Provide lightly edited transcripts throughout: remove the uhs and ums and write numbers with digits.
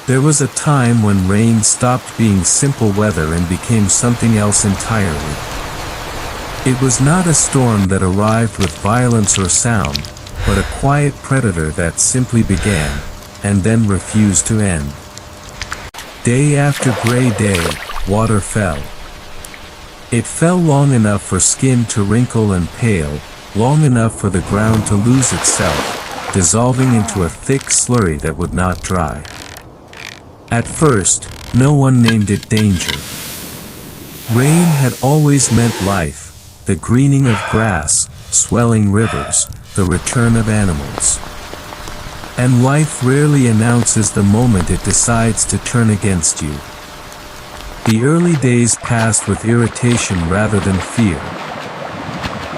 There was a time when rain stopped being simple weather and became something else entirely. It was not a storm that arrived with violence or sound, but a quiet predator that simply began, and then refused to end. Day after gray day, water fell. It fell long enough for skin to wrinkle and pale, long enough for the ground to lose itself, dissolving into a thick slurry that would not dry. At first, no one named it danger. Rain had always meant life, the greening of grass, swelling rivers, the return of animals. And life rarely announces the moment it decides to turn against you. The early days passed with irritation rather than fear.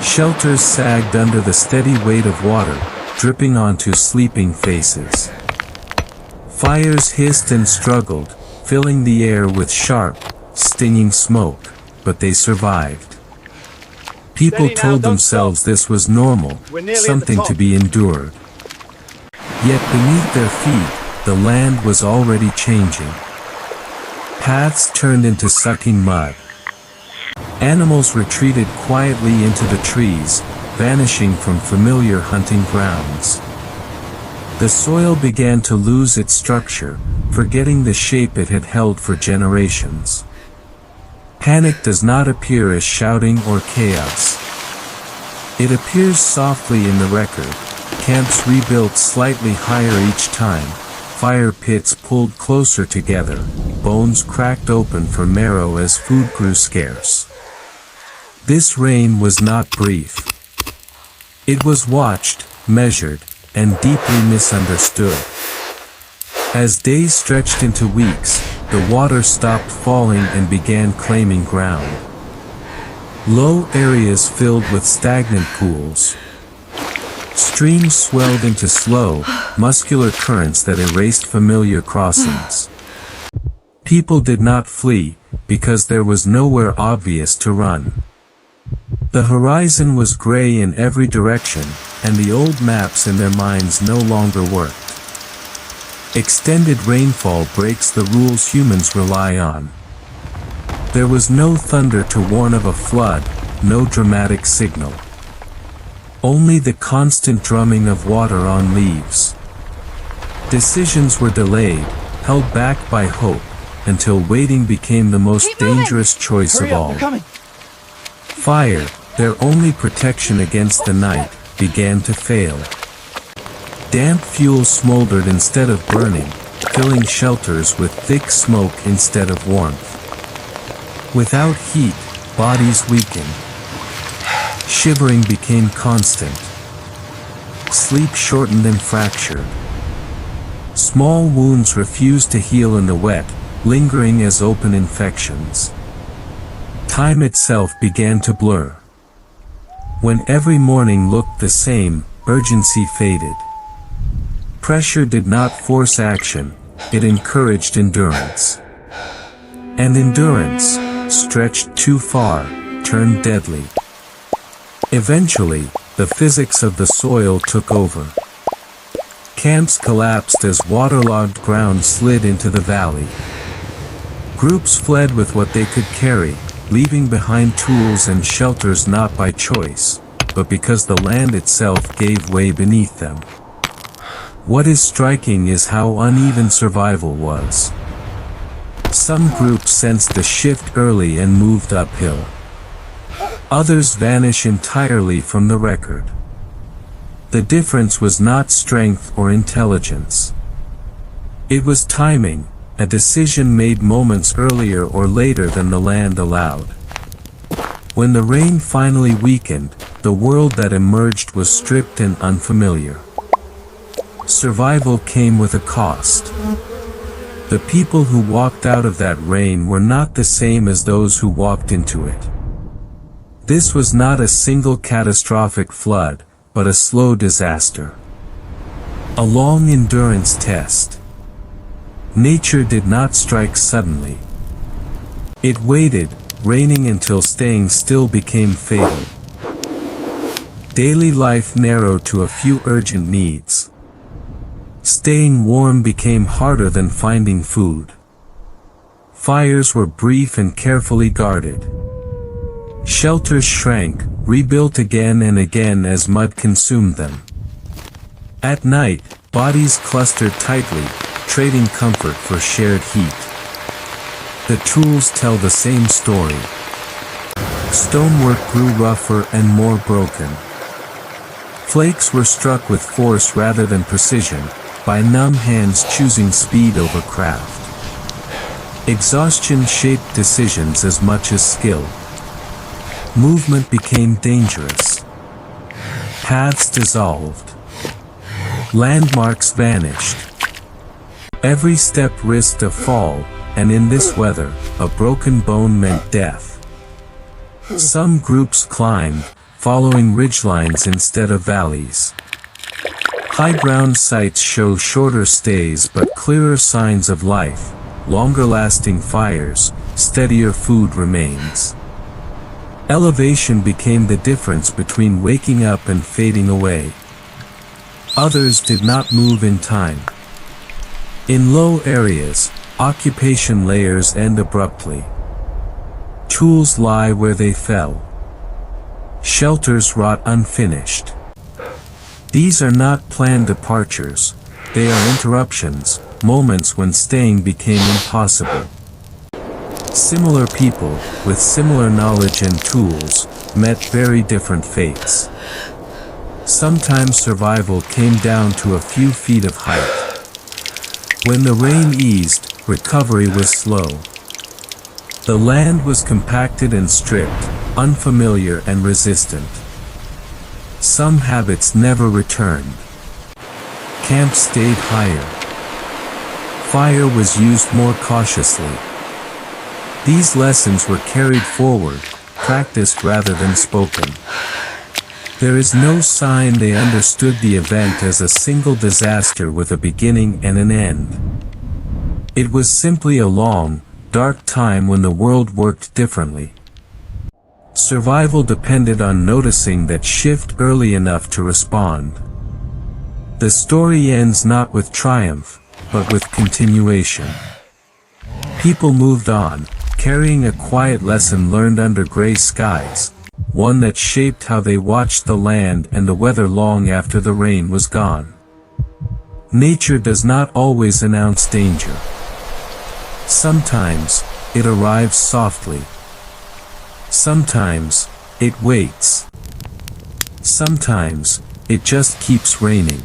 Shelters sagged under the steady weight of water, dripping onto sleeping faces. Fires hissed and struggled, filling the air with sharp, stinging smoke, but they survived. People told themselves this was normal, something to be endured. Yet beneath their feet, the land was already changing. Paths turned into sucking mud. Animals retreated quietly into the trees, vanishing from familiar hunting grounds. The soil began to lose its structure, forgetting the shape it had held for generations. Panic does not appear as shouting or chaos. It appears softly in the record, camps rebuilt slightly higher each time, fire pits pulled closer together, bones cracked open for marrow as food grew scarce. This rain was not brief. It was watched, measured, and deeply misunderstood. As days stretched into weeks, the water stopped falling and began claiming ground. Low areas filled with stagnant pools. Streams swelled into slow, muscular currents that erased familiar crossings. People did not flee, because there was nowhere obvious to run. The horizon was gray in every direction, and the old maps in their minds no longer worked. Extended rainfall breaks the rules humans rely on. There was no thunder to warn of a flood, no dramatic signal. Only the constant drumming of water on leaves. Decisions were delayed, held back by hope, until waiting became the most dangerous choice of all. Fire, their only protection against the night, began to fail. Damp fuel smoldered instead of burning, filling shelters with thick smoke instead of warmth. Without heat, bodies weakened. Shivering became constant. Sleep shortened and fractured. Small wounds refused to heal in the wet, lingering as open infections. Time itself began to blur. When every morning looked the same, urgency faded. Pressure did not force action, it encouraged endurance. And endurance, stretched too far, turned deadly. Eventually, the physics of the soil took over. Camps collapsed as waterlogged ground slid into the valley. Groups fled with what they could carry, leaving behind tools and shelters not by choice, but because the land itself gave way beneath them. What is striking is how uneven survival was. Some groups sensed the shift early and moved uphill. Others vanish entirely from the record. The difference was not strength or intelligence. It was timing, a decision made moments earlier or later than the land allowed. When the rain finally weakened, the world that emerged was stripped and unfamiliar. Survival came with a cost. The people who walked out of that rain were not the same as those who walked into it. This was not a single catastrophic flood, but a slow disaster. A long endurance test. Nature did not strike suddenly. It waited, raining until staying still became fatal. Daily life narrowed to a few urgent needs. Staying warm became harder than finding food. Fires were brief and carefully guarded. Shelters shrank, rebuilt again and again as mud consumed them. At night, bodies clustered tightly, trading comfort for shared heat. The tools tell the same story. Stonework grew rougher and more broken. Flakes were struck with force rather than precision, by numb hands choosing speed over craft. Exhaustion shaped decisions as much as skill. Movement became dangerous. Paths dissolved. Landmarks vanished. Every step risked a fall, and in this weather, a broken bone meant death. Some groups climbed, following ridgelines instead of valleys. High-ground sites show shorter stays but clearer signs of life, longer-lasting fires, steadier food remains. Elevation became the difference between waking up and fading away. Others did not move in time. In low areas, occupation layers end abruptly. Tools lie where they fell. Shelters rot unfinished. These are not planned departures, they are interruptions, moments when staying became impossible. Similar people, with similar knowledge and tools, met very different fates. Sometimes survival came down to a few feet of height. When the rain eased, recovery was slow. The land was compacted and stripped, unfamiliar and resistant. Some habits never returned. Camps stayed higher. Fire was used more cautiously. These lessons were carried forward, practiced rather than spoken. There is no sign they understood the event as a single disaster with a beginning and an end. It was simply a long, dark time when the world worked differently. Survival depended on noticing that shift early enough to respond. The story ends not with triumph, but with continuation. People moved on, carrying a quiet lesson learned under gray skies, one that shaped how they watched the land and the weather long after the rain was gone. Nature does not always announce danger. Sometimes, it arrives softly. Sometimes, it waits. Sometimes, it just keeps raining.